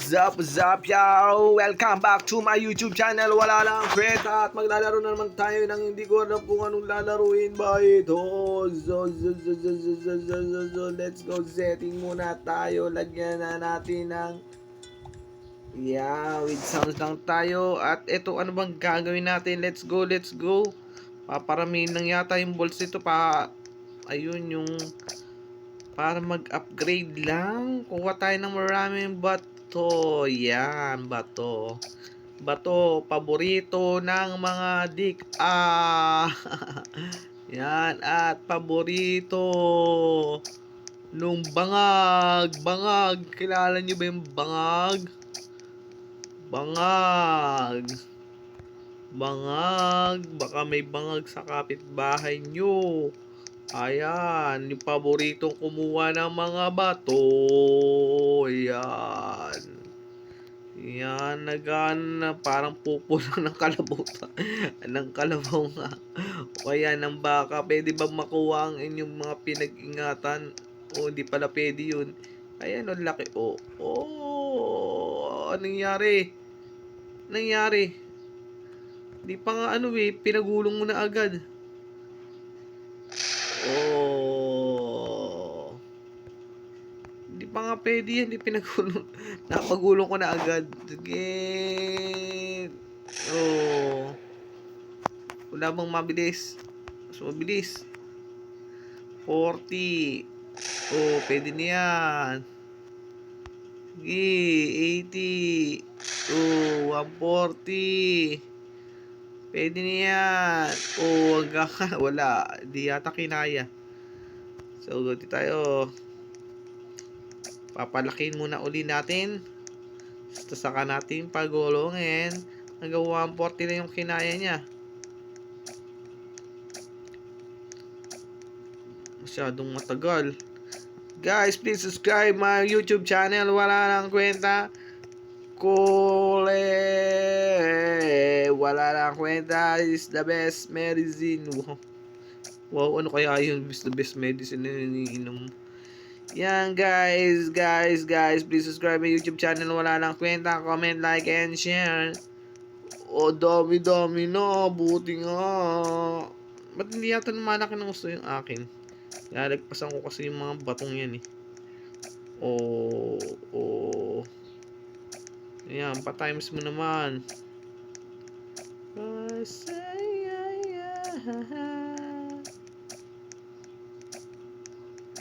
What's up, yo? Welcome back to my YouTube channel. Wala lang kwenta at maglalaro na naman tayo ng hindi ko alam kung anong lalaruin ba ito. Let's go. Setting muna tayo. Lagyan na natin ng with sounds lang tayo. At ito, ano bang gagawin natin? Let's go. Paparamihin lang yata yung balls nito pa. Ayun yung para mag-upgrade lang. Kuha tayo ng maraming bato. Yan, bato. Bato, paborito ng mga dik. Yan, at paborito nung bangag. Bangag, kilala nyo ba yung bangag? Bangag. Bangag, baka may bangag sa kapitbahay nyo. Ayan, yung paboritong kumuha ng mga bato. Ayan. Yan, parang pupuno ng kalabaw. ng kalabaw nga. O kaya ng baka. Pwede ba makuha ang inyong mga pinag-ingatan? O, hindi pala pwede yun. Ayan, ang laki. Anong nangyari? Di pa nga pinagulong mo na agad. Hindi pa nga pwede yan. Hindi pinagulong. Napagulong ko na agad. Sige. Wala bang mabilis? Mas mabilis. 40. Pwede na yan. Sige. 80. 140. Pwede na yan. Hanggang wala. Di yata kinaya. So, ganti tayo. Papalakin muna uli natin. Tapos saka natin pagulungin. Hanggang 140 na yung kinaya niya. Masyadong matagal. Guys, please subscribe my YouTube channel. Wala lang kwenta. Wala lang kwenta is the best medicine. Wow, ano kaya yung the best medicine na iniinom? Yan guys, please subscribe my YouTube channel. Wala lang kwenta, comment, like, and share. Dami na, buti nga. Ba't hindi yata lumalaki ng gusto yung akin? Lalagpasan ko kasi yung mga batong yan eh. Ayan, pa-times mo naman.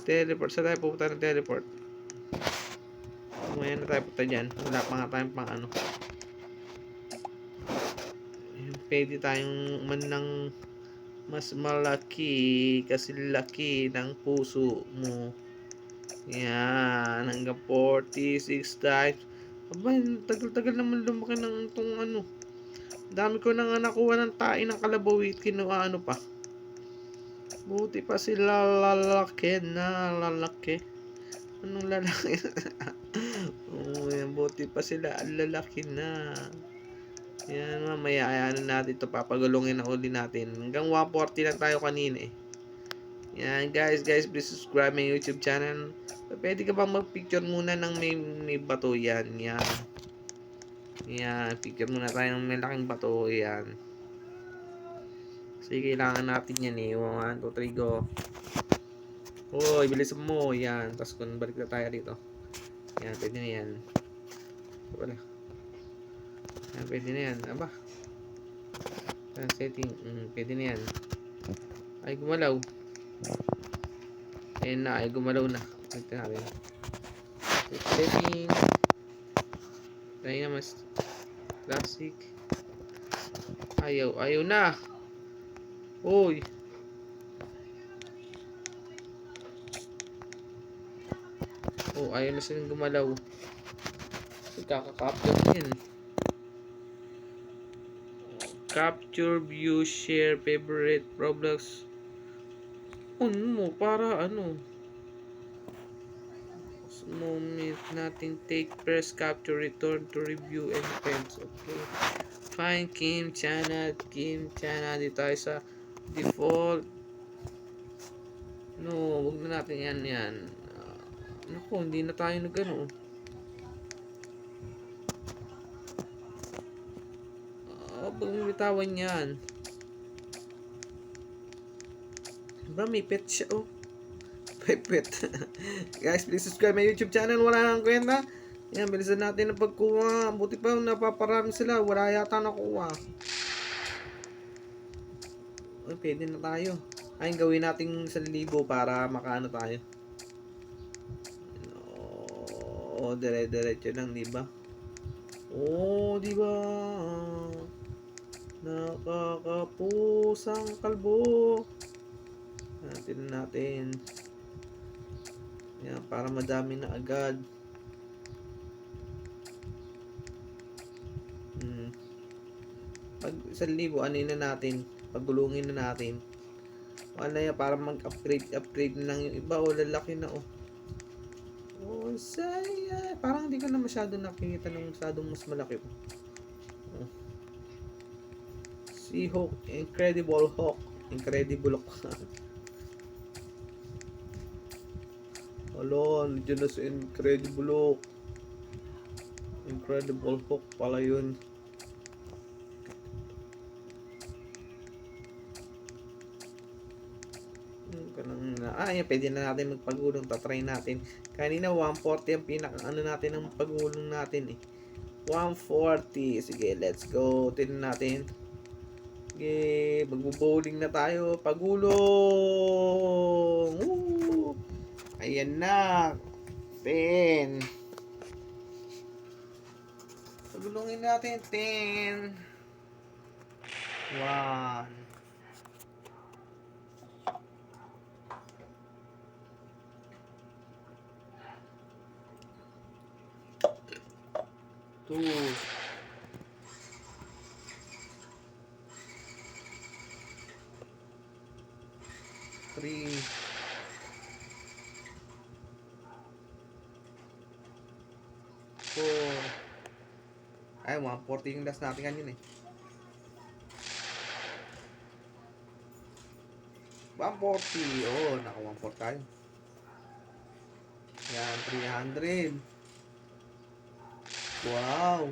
Teleport. Saan tayo pupunta ng teleport? Ngayon na tayo punta dyan. Wala pa nga tayong pang ano. Pwede tayong ng mas malaki kasi laki ng puso mo. Yan. Hanggang 46 times. Aba, tagal-tagal naman lumaki ng itong ano. Dami ko nang nakuha ng tae ng kalabawit. Kinuha ano pa. Buti pa sila lalaki. Anong lalaki? Buti pa sila lalaki na. Yan, mamaya ayanan natin ito. Papagulungin na uli natin. Hanggang 140 lang tayo kanina eh. Yan guys, please subscribe my YouTube channel. Pwede ka bang mag-picture muna ng may bato yan. Yan, picture muna tayo ng may laking bato. Yan. Kasi kailangan natin yan eh. 1, 2, 3, go. Bilisan mo. Yan. Tapos kung balik na tayo dito. Yan, pwede na yan. Wala. Yan, pwede na yan. Aba. Setting. Pwede na yan. Ay, gumalaw. Ayan na. Ay, gumalaw na. Ito natin. Setting. Tayo na mas classic. Ayaw na. Ayaw na silang gumalaw. Kakaka-capture din. Capture, view, share, favorite, Roblox. Para ano? Moment natin take, press, capture, return to review and friends. Okay. Find Kim Chana. Dito tayo sa default. Wag na natin yan. Naku, hindi na tayo nagano. bumimitawan yan. Diba may pet siya, oh. May pet. Guys, please subscribe my YouTube channel. Wala nang kwenta. Yan, bilisan natin ang pagkuha. Buti pa napaparami sila. Wala yata nakuha. Uy, pwede na tayo. Ay, gawin natin 1,000 para makaano tayo. Oo, dire-diretso lang, diba? Oo, diba? Nakakapusang kalbo. Natin. Yan, para madami na agad. Pag 1,000, ano na natin? Pagulungin na natin. Wala yan, para mag-upgrade na lang yung iba. O, lalaki na, oh. Oh, saya. Parang hindi ko na masyado nakikita ng masyadong mas malaki po. Oh. Si Hawk, Incredible Hawk. Incredible Hawk. Alo, dyan na si Incredible Hawk. Incredible Hawk pala yun. Yan, pwede na natin magpagulong. Tatry natin. Kanina 140 ang pinaka ano natin ang pagulong natin eh. 140. Sige, let's go. Tignan natin. Sige, magbo-bowling na tayo. Pagulong. Woo! Ayan na. 10. Pagulungin natin. 10. 1. 2. 3. 4. Ay, 140 yung last natin kanina eh. 140. Oh, naka 140 tayo. Yan, 300. Wow.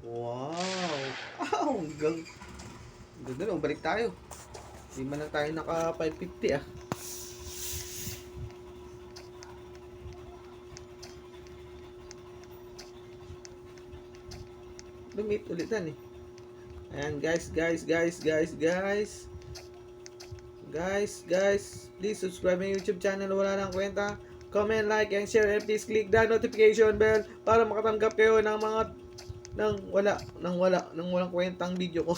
Wow. Hanggang ganda na, balik tayo. Hindi man lang tayo naka 550 ah. Lumit ulitan eh. Ayan guys, please subscribe my YouTube channel. Wala nang kwenta. Comment, like, and share, and please click the notification bell para makatanggap kayo ng mga walang kwentang video ko.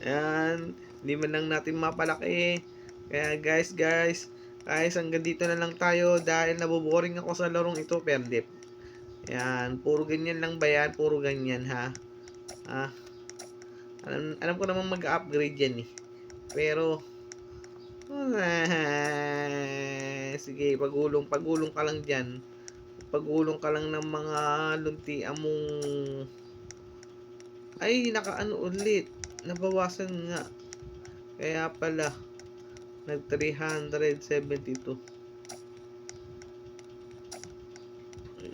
Ayan, hindi man lang natin mapalaki. Kaya guys, hanggang dito na lang tayo dahil naboboring ako sa larong ito, Perdip. Ayan, puro ganyan lang ba yan? Puro ganyan ha. Alam ko naman mag-upgrade yan eh. Pero sige, pagulong ka lang dyan. Pagulong ka lang ng mga lunti among ay, nakaano ulit. Nabawasan nga. Kaya pala nag 372.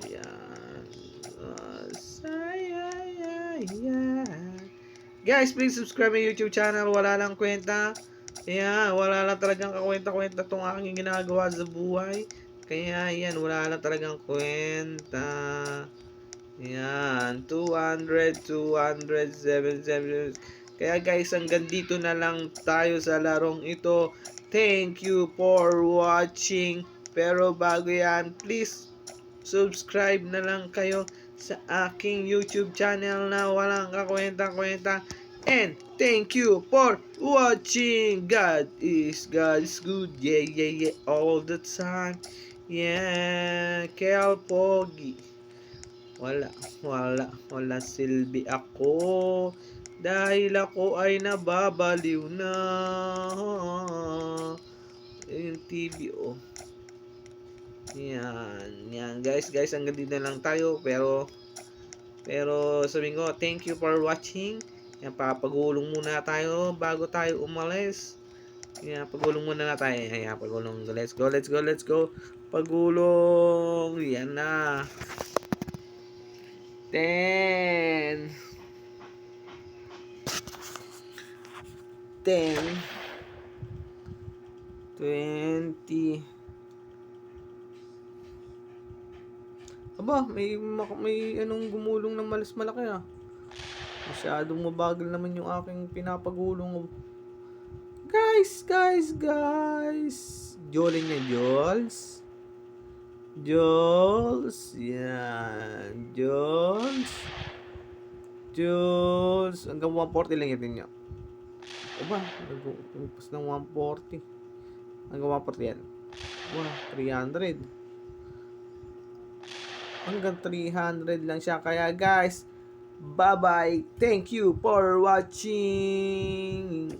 Ayan. Guys, please subscribe my YouTube channel. Wala lang kwenta. Kaya wala lang talagang kakwenta-kwenta tong aking ginagawa sa buhay. Kaya yan, wala lang talagang kwenta. Yan, 200, 700. Kaya guys, hanggang dito na lang tayo sa larong ito. Thank you for watching. Pero bago yan, please subscribe na lang kayo sa aking YouTube channel na walang kakwenta-kwenta. And thank you for watching. God is good. Yeah. All the time. Yeah. Kel Pogi. Wala silbi ako. Dahil ako ay nababaliw na. Yung TV oh. Yan guys, hanggang dito na lang tayo. Pero sabihin ko, thank you for watching. Yan, papagulong muna tayo bago tayo umalis. Yan, pagulong muna na tayo. Yan, pagulong. Let's go. Pagulong. Yan na. 10. 10, 20. Aba, may anong gumulong ng malas malaki ah. Masyadong mabagal naman yung aking pinapagulong. Guys. Jolin niya, Jols. Yan. Jols. Hanggang 140 lang yatin niya. Aba, nagpupas ng 140. Hanggang 140 yan. Wah, 300. Hanggang 300 lang siya. Kaya guys, bye-bye. Thank you for watching.